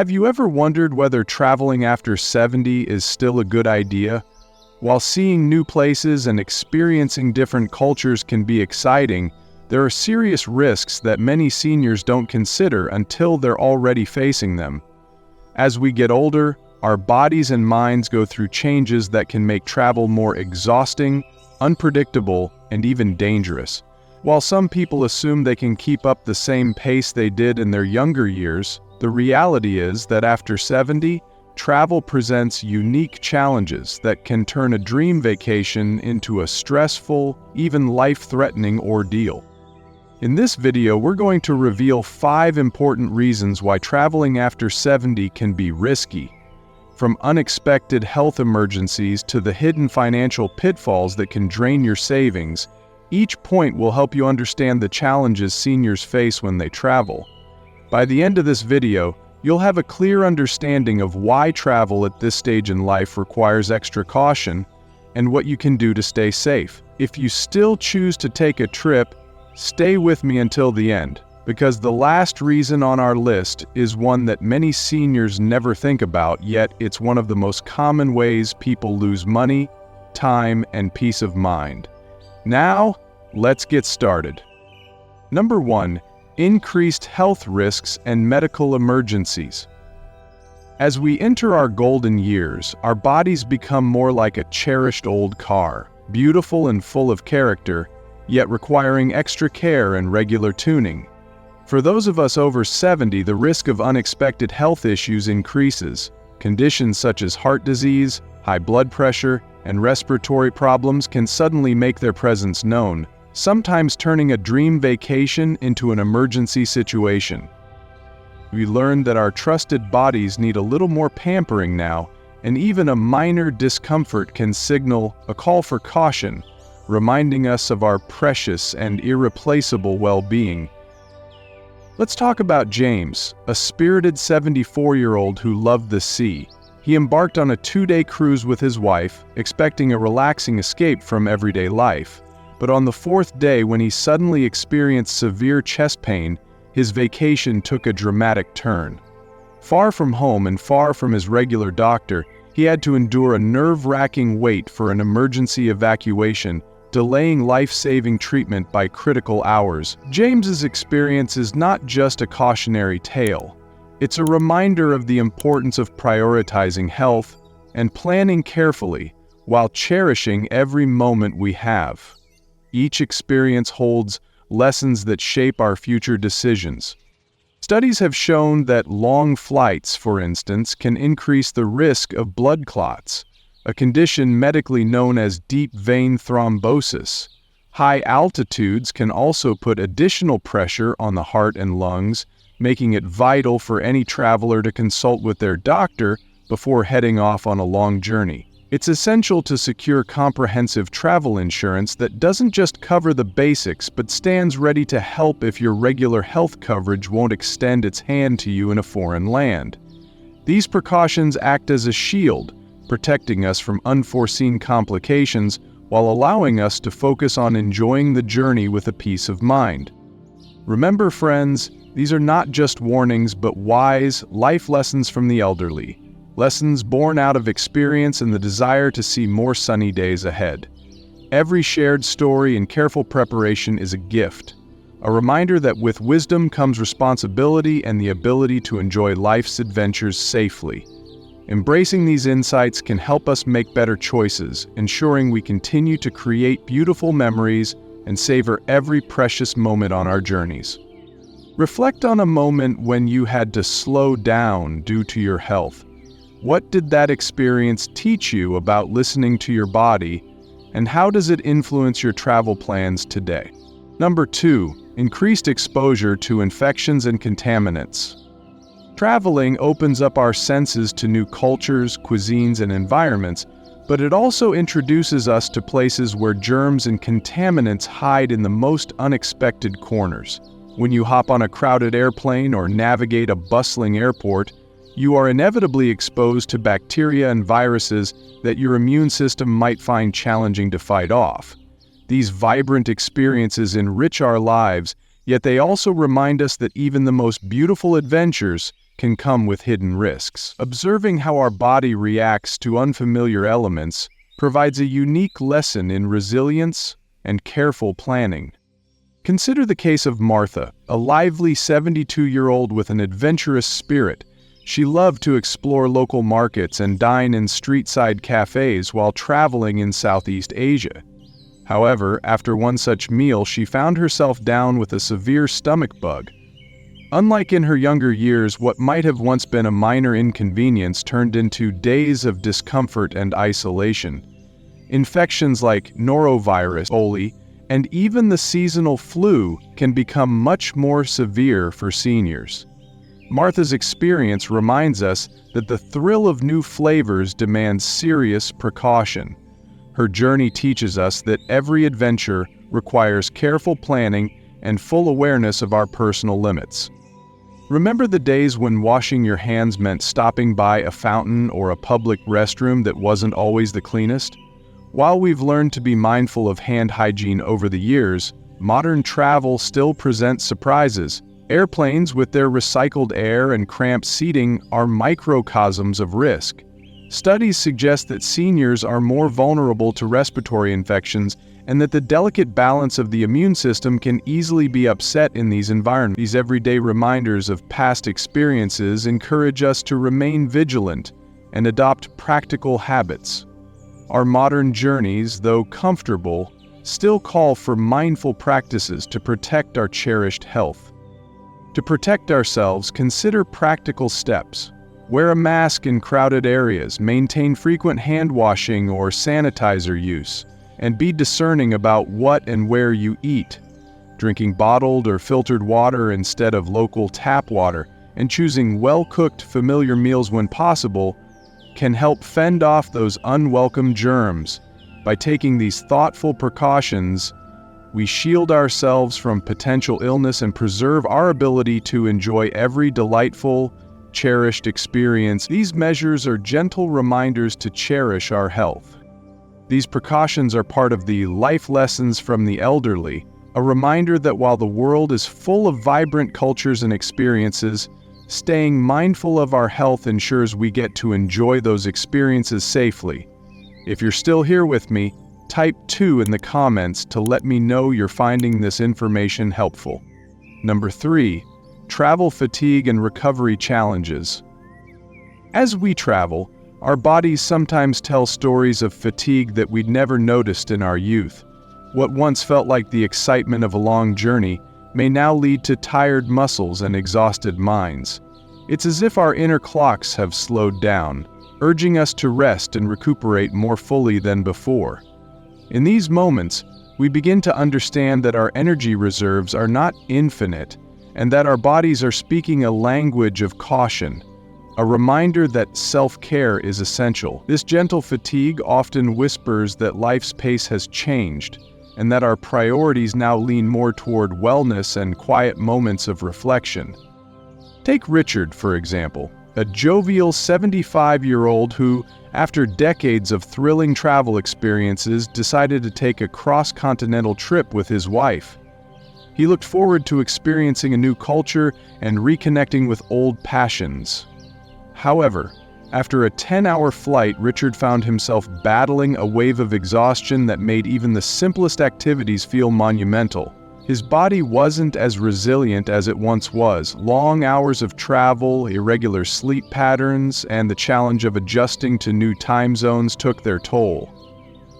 Have you ever wondered whether traveling after 70 is still a good idea? While seeing new places and experiencing different cultures can be exciting, there are serious risks that many seniors don't consider until they're already facing them. As we get older, our bodies and minds go through changes that can make travel more exhausting, unpredictable, and even dangerous. While some people assume they can keep up the same pace they did in their younger years, the reality is that after 70, travel presents unique challenges that can turn a dream vacation into a stressful, even life-threatening ordeal. In this video, we're going to reveal 5 important reasons why traveling after 70 can be risky. From unexpected health emergencies to the hidden financial pitfalls that can drain your savings, each point will help you understand the challenges seniors face when they travel. By the end of this video, you'll have a clear understanding of why travel at this stage in life requires extra caution and what you can do to stay safe. If you still choose to take a trip, stay with me until the end, because the last reason on our list is one that many seniors never think about, yet it's one of the most common ways people lose money, time, and peace of mind. Now, let's get started. Number 1. Increased health risks and medical emergencies. As we enter our golden years, our bodies become more like a cherished old car, beautiful and full of character, yet requiring extra care and regular tuning. For those of us over 70, the risk of unexpected health issues increases. Conditions such as heart disease, high blood pressure, and respiratory problems can suddenly make their presence known, sometimes turning a dream vacation into an emergency situation. We learned that our trusted bodies need a little more pampering now, and even a minor discomfort can signal a call for caution, reminding us of our precious and irreplaceable well-being. Let's talk about James, a spirited 74-year-old who loved the sea. He embarked on a 2-day cruise with his wife, expecting a relaxing escape from everyday life. But on the 4th day, when he suddenly experienced severe chest pain, his vacation took a dramatic turn. Far from home and far from his regular doctor, he had to endure a nerve-wracking wait for an emergency evacuation, delaying life-saving treatment by critical hours. James's experience is not just a cautionary tale. It's a reminder of the importance of prioritizing health and planning carefully while cherishing every moment we have. Each experience holds lessons that shape our future decisions. Studies have shown that long flights, for instance, can increase the risk of blood clots, a condition medically known as deep vein thrombosis. High altitudes can also put additional pressure on the heart and lungs, making it vital for any traveler to consult with their doctor before heading off on a long journey. It's essential to secure comprehensive travel insurance that doesn't just cover the basics but stands ready to help if your regular health coverage won't extend its hand to you in a foreign land. These precautions act as a shield, protecting us from unforeseen complications while allowing us to focus on enjoying the journey with a peace of mind. Remember, friends, these are not just warnings but wise life lessons from the elderly. Lessons born out of experience and the desire to see more sunny days ahead. Every shared story and careful preparation is a gift, a reminder that with wisdom comes responsibility and the ability to enjoy life's adventures safely. Embracing these insights can help us make better choices, ensuring we continue to create beautiful memories and savor every precious moment on our journeys. Reflect on a moment when you had to slow down due to your health. What did that experience teach you about listening to your body, and how does it influence your travel plans today? Number 2. Increased exposure to infections and contaminants. Traveling opens up our senses to new cultures, cuisines, and environments, but it also introduces us to places where germs and contaminants hide in the most unexpected corners. When you hop on a crowded airplane or navigate a bustling airport, you are inevitably exposed to bacteria and viruses that your immune system might find challenging to fight off. These vibrant experiences enrich our lives, yet they also remind us that even the most beautiful adventures can come with hidden risks. Observing how our body reacts to unfamiliar elements provides a unique lesson in resilience and careful planning. Consider the case of Martha, a lively 72-year-old with an adventurous spirit. She loved to explore local markets and dine in street-side cafes while traveling in Southeast Asia. However, after one such meal, she found herself down with a severe stomach bug. Unlike in her younger years, what might have once been a minor inconvenience turned into days of discomfort and isolation. Infections like norovirus, Ebola, and even the seasonal flu can become much more severe for seniors. Martha's experience reminds us that the thrill of new flavors demands serious precaution. Her journey teaches us that every adventure requires careful planning and full awareness of our personal limits. Remember the days when washing your hands meant stopping by a fountain or a public restroom that wasn't always the cleanest? While we've learned to be mindful of hand hygiene over the years, modern travel still presents surprises. Airplanes with their recycled air and cramped seating are microcosms of risk. Studies suggest that seniors are more vulnerable to respiratory infections and that the delicate balance of the immune system can easily be upset in these environments. These everyday reminders of past experiences encourage us to remain vigilant and adopt practical habits. Our modern journeys, though comfortable, still call for mindful practices to protect our cherished health. To protect ourselves, consider practical steps. Wear a mask in crowded areas, maintain frequent hand washing or sanitizer use, and be discerning about what and where you eat. Drinking bottled or filtered water instead of local tap water and choosing well-cooked, familiar meals when possible can help fend off those unwelcome germs. By taking these thoughtful precautions, we shield ourselves from potential illness and preserve our ability to enjoy every delightful, cherished experience. These measures are gentle reminders to cherish our health. These precautions are part of the life lessons from the elderly, a reminder that while the world is full of vibrant cultures and experiences, staying mindful of our health ensures we get to enjoy those experiences safely. If you're still here with me, type 2 in the comments to let me know you're finding this information helpful. Number 3. Travel fatigue and recovery challenges. As we travel, our bodies sometimes tell stories of fatigue that we'd never noticed in our youth. What once felt like the excitement of a long journey may now lead to tired muscles and exhausted minds. It's as if our inner clocks have slowed down, urging us to rest and recuperate more fully than before. In these moments, we begin to understand that our energy reserves are not infinite, and that our bodies are speaking a language of caution, a reminder that self-care is essential. This gentle fatigue often whispers that life's pace has changed, and that our priorities now lean more toward wellness and quiet moments of reflection. Take Richard, for example, a jovial 75-year-old who, after decades of thrilling travel experiences, decided to take a cross-continental trip with his wife. He looked forward to experiencing a new culture and reconnecting with old passions. However, after a 10-hour flight, Richard found himself battling a wave of exhaustion that made even the simplest activities feel monumental. His body wasn't as resilient as it once was. Long hours of travel, irregular sleep patterns, and the challenge of adjusting to new time zones took their toll.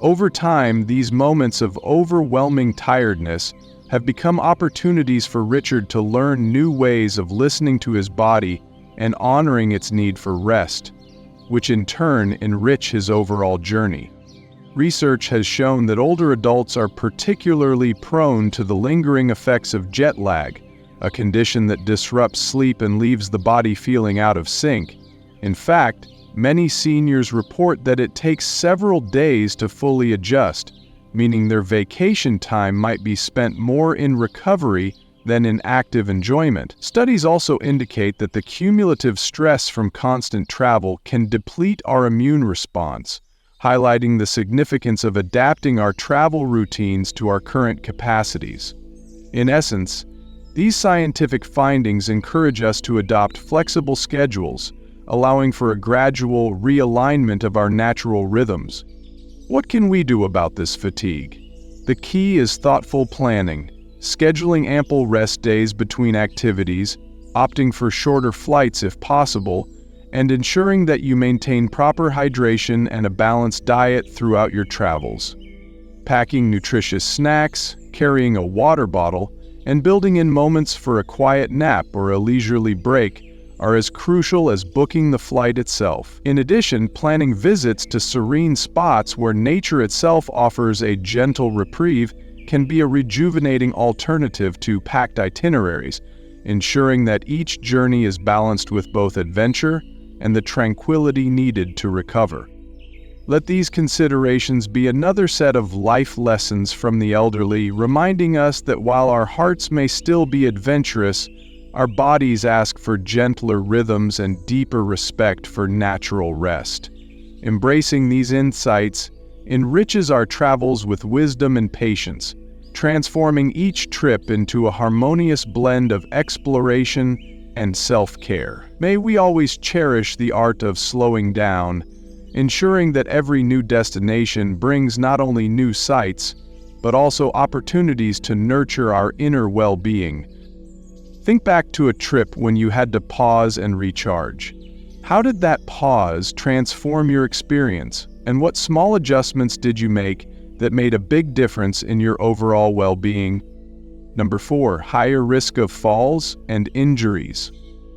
Over time, these moments of overwhelming tiredness have become opportunities for Richard to learn new ways of listening to his body and honoring its need for rest, which in turn enrich his overall journey. Research has shown that older adults are particularly prone to the lingering effects of jet lag, a condition that disrupts sleep and leaves the body feeling out of sync. In fact, many seniors report that it takes several days to fully adjust, meaning their vacation time might be spent more in recovery than in active enjoyment. Studies also indicate that the cumulative stress from constant travel can deplete our immune response, highlighting the significance of adapting our travel routines to our current capacities. In essence, These scientific findings encourage us to adopt flexible schedules, allowing for a gradual realignment of our natural rhythms. What can we do about this fatigue? The key is thoughtful planning, scheduling ample rest days between activities, opting for shorter flights if possible, and ensuring that you maintain proper hydration and a balanced diet throughout your travels. Packing nutritious snacks, carrying a water bottle, and building in moments for a quiet nap or a leisurely break are as crucial as booking the flight itself. In addition, planning visits to serene spots where nature itself offers a gentle reprieve can be a rejuvenating alternative to packed itineraries, ensuring that each journey is balanced with both adventure and the tranquility needed to recover. Let these considerations be another set of life lessons from the elderly, reminding us that while our hearts may still be adventurous, our bodies ask for gentler rhythms and deeper respect for natural rest. Embracing these insights enriches our travels with wisdom and patience, transforming each trip into a harmonious blend of exploration and self-care. May we always cherish the art of slowing down, ensuring that every new destination brings not only new sights, but also opportunities to nurture our inner well-being. Think back to a trip when you had to pause and recharge. How did that pause transform your experience, and what small adjustments did you make that made a big difference in your overall well-being? Number 4, higher risk of falls and injuries.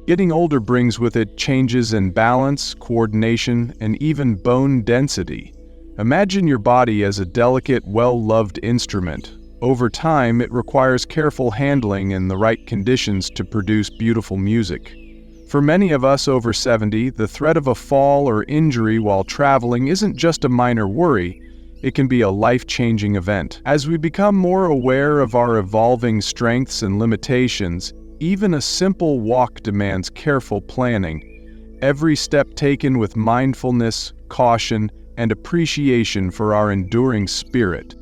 Getting older brings with it changes in balance, coordination, and even bone density. Imagine your body as a delicate, well-loved instrument. Over time, it requires careful handling and the right conditions to produce beautiful music. For many of us over 70, the threat of a fall or injury while traveling isn't just a minor worry. It can be a life-changing event. As we become more aware of our evolving strengths and limitations, even a simple walk demands careful planning. Every step taken with mindfulness, caution, and appreciation for our enduring spirit.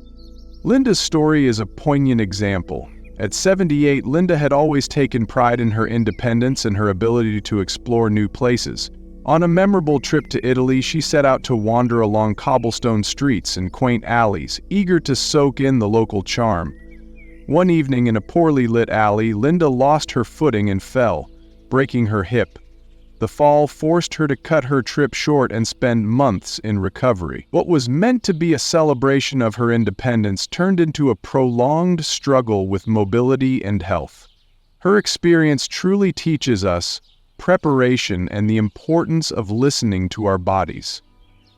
Linda's story is a poignant example. At 78, Linda had always taken pride in her independence and her ability to explore new places. On a memorable trip to Italy, she set out to wander along cobblestone streets and quaint alleys, eager to soak in the local charm. One evening in a poorly lit alley, Linda lost her footing and fell, breaking her hip. The fall forced her to cut her trip short and spend months in recovery. What was meant to be a celebration of her independence turned into a prolonged struggle with mobility and health. Her experience truly teaches us preparation and the importance of listening to our bodies.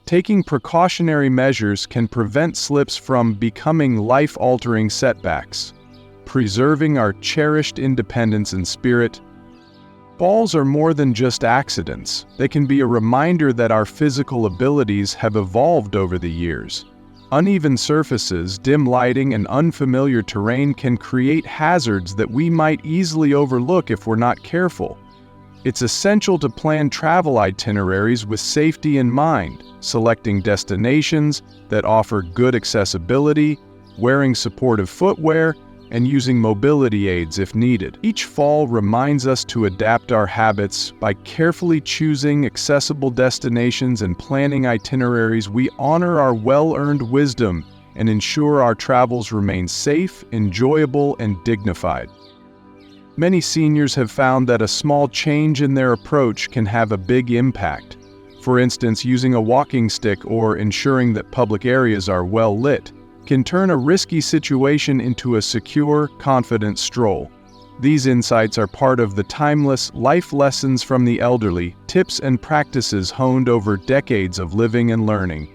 Taking precautionary measures can prevent slips from becoming life-altering setbacks, preserving our cherished independence and spirit. Falls are more than just accidents. They can be a reminder that our physical abilities have evolved over the years. Uneven surfaces, dim lighting, and unfamiliar terrain can create hazards that we might easily overlook if we're not careful. It's essential to plan travel itineraries with safety in mind, selecting destinations that offer good accessibility, wearing supportive footwear, and using mobility aids if needed. Each fall reminds us to adapt our habits by carefully choosing accessible destinations and planning itineraries. We honor our well-earned wisdom and ensure our travels remain safe, enjoyable, and dignified. Many seniors have found that a small change in their approach can have a big impact. For instance, using a walking stick or ensuring that public areas are well lit can turn a risky situation into a secure, confident stroll. These insights are part of the timeless life lessons from the elderly, tips and practices honed over decades of living and learning.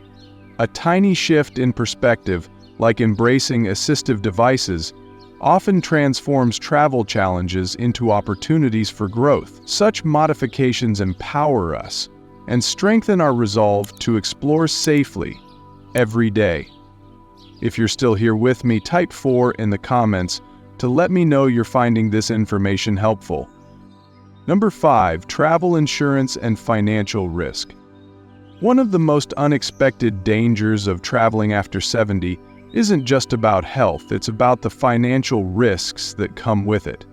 A tiny shift in perspective, like embracing assistive devices, often transforms travel challenges into opportunities for growth. Such modifications empower us and strengthen our resolve to explore safely every day. If you're still here with me, type 4 in the comments to let me know you're finding this information helpful. Number 5, travel insurance and financial risk. One of the most unexpected dangers of traveling after 70 isn't just about health, it's about the financial risks that come with it.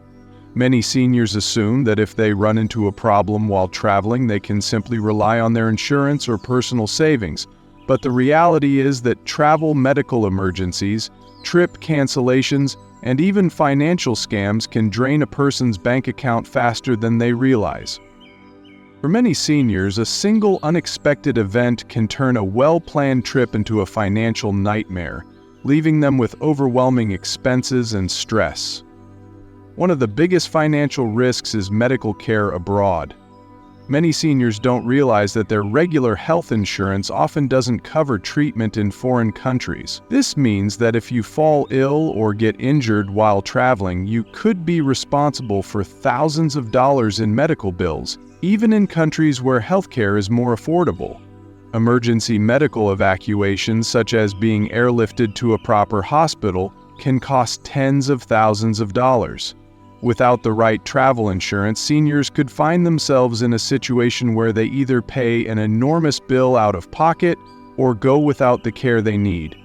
Many seniors assume that if they run into a problem while traveling, they can simply rely on their insurance or personal savings. But the reality is that travel medical emergencies, trip cancellations, and even financial scams can drain a person's bank account faster than they realize. For many seniors, a single unexpected event can turn a well-planned trip into a financial nightmare, leaving them with overwhelming expenses and stress. One of the biggest financial risks is medical care abroad. Many seniors don't realize that their regular health insurance often doesn't cover treatment in foreign countries. This means that if you fall ill or get injured while traveling, you could be responsible for thousands of dollars in medical bills, even in countries where healthcare is more affordable. Emergency medical evacuations, such as being airlifted to a proper hospital, can cost tens of thousands of dollars. Without the right travel insurance, seniors could find themselves in a situation where they either pay an enormous bill out of pocket or go without the care they need.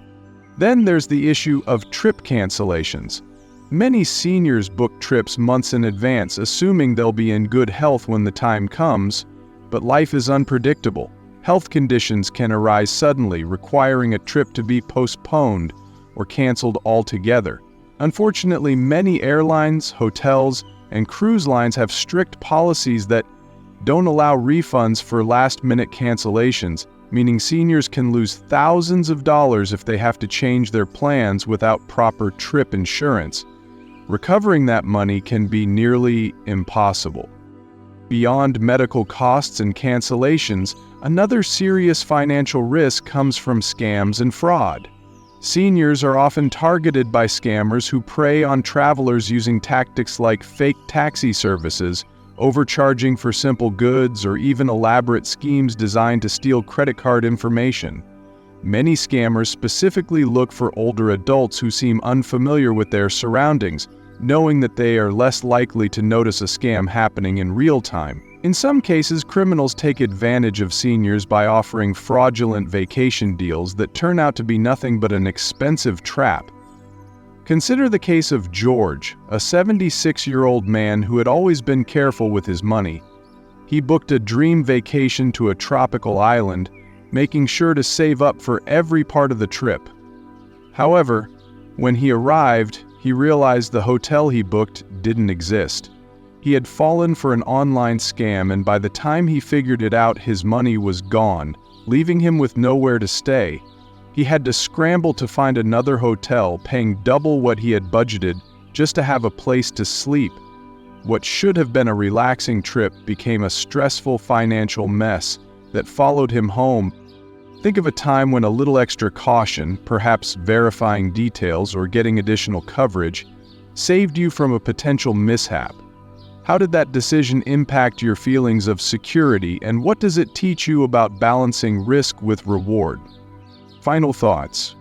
Then there's the issue of trip cancellations. Many seniors book trips months in advance, assuming they'll be in good health when the time comes, but life is unpredictable. Health conditions can arise suddenly, requiring a trip to be postponed or canceled altogether. Unfortunately, many airlines, hotels, and cruise lines have strict policies that don't allow refunds for last-minute cancellations, meaning seniors can lose thousands of dollars if they have to change their plans without proper trip insurance. Recovering that money can be nearly impossible. Beyond medical costs and cancellations, another serious financial risk comes from scams and fraud. Seniors are often targeted by scammers who prey on travelers using tactics like fake taxi services, overcharging for simple goods, or even elaborate schemes designed to steal credit card information. Many scammers specifically look for older adults who seem unfamiliar with their surroundings, knowing that they are less likely to notice a scam happening in real time. In some cases, criminals take advantage of seniors by offering fraudulent vacation deals that turn out to be nothing but an expensive trap. Consider the case of George, a 76-year-old man who had always been careful with his money. He booked a dream vacation to a tropical island, making sure to save up for every part of the trip. However, when he arrived, he realized the hotel he booked didn't exist. He had fallen for an online scam, and by the time he figured it out, his money was gone, leaving him with nowhere to stay. He had to scramble to find another hotel, paying double what he had budgeted just to have a place to sleep. What should have been a relaxing trip became a stressful financial mess that followed him home. Think of a time when a little extra caution, perhaps verifying details or getting additional coverage, saved you from a potential mishap. How did that decision impact your feelings of security, and what does it teach you about balancing risk with reward? Final thoughts.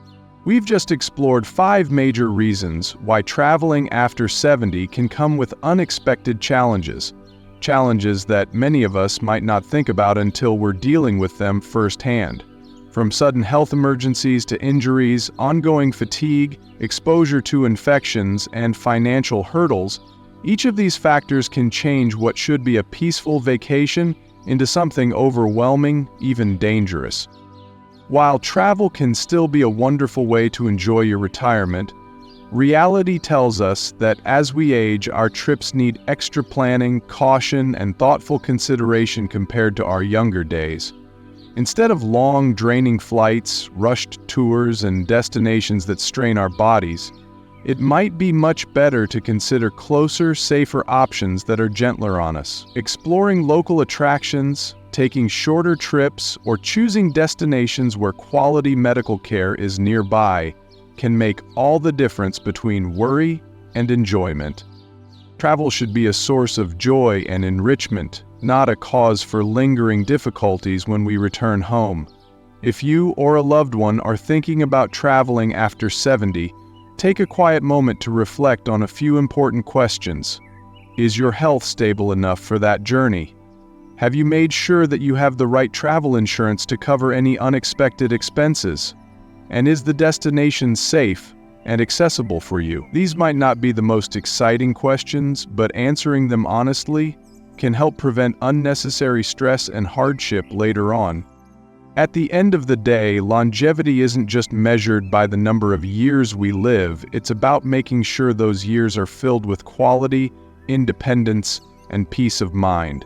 We've just explored 5 major reasons why traveling after 70 can come with unexpected challenges. Challenges that many of us might not think about until we're dealing with them firsthand. From sudden health emergencies to injuries, ongoing fatigue, exposure to infections, and financial hurdles, each of these factors can change what should be a peaceful vacation into something overwhelming, even dangerous. While travel can still be a wonderful way to enjoy your retirement, reality tells us that as we age, our trips need extra planning, caution, and thoughtful consideration compared to our younger days. Instead of long, draining flights, rushed tours, and destinations that strain our bodies, it might be much better to consider closer, safer options that are gentler on us. Exploring local attractions, taking shorter trips, or choosing destinations where quality medical care is nearby can make all the difference between worry and enjoyment. Travel should be a source of joy and enrichment, not a cause for lingering difficulties when we return home. If you or a loved one are thinking about traveling after 70, take a quiet moment to reflect on a few important questions. Is your health stable enough for that journey? Have you made sure that you have the right travel insurance to cover any unexpected expenses? And is the destination safe and accessible for you. These might not be the most exciting questions, but answering them honestly can help prevent unnecessary stress and hardship later on. At the end of the day, longevity isn't just measured by the number of years we live, it's about making sure those years are filled with quality, independence, and peace of mind.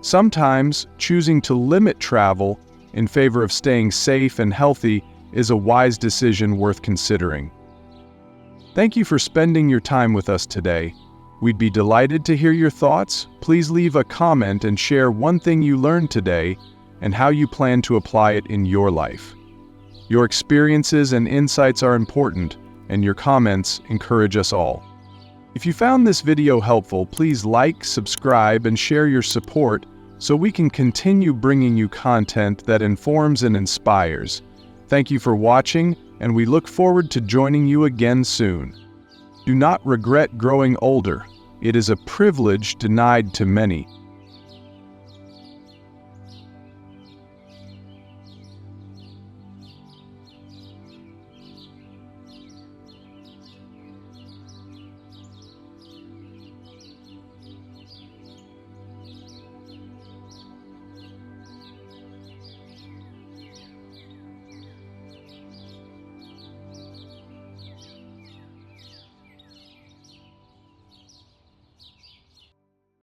Sometimes, choosing to limit travel in favor of staying safe and healthy is a wise decision worth considering. Thank you for spending your time with us today. We'd be delighted to hear your thoughts. Please leave a comment and share one thing you learned today and how you plan to apply it in your life. Your experiences and insights are important, and your comments encourage us all. If you found this video helpful, please like, subscribe, and share your support so we can continue bringing you content that informs and inspires. Thank you for watching, and we look forward to joining you again soon. Do not regret growing older. It is a privilege denied to many.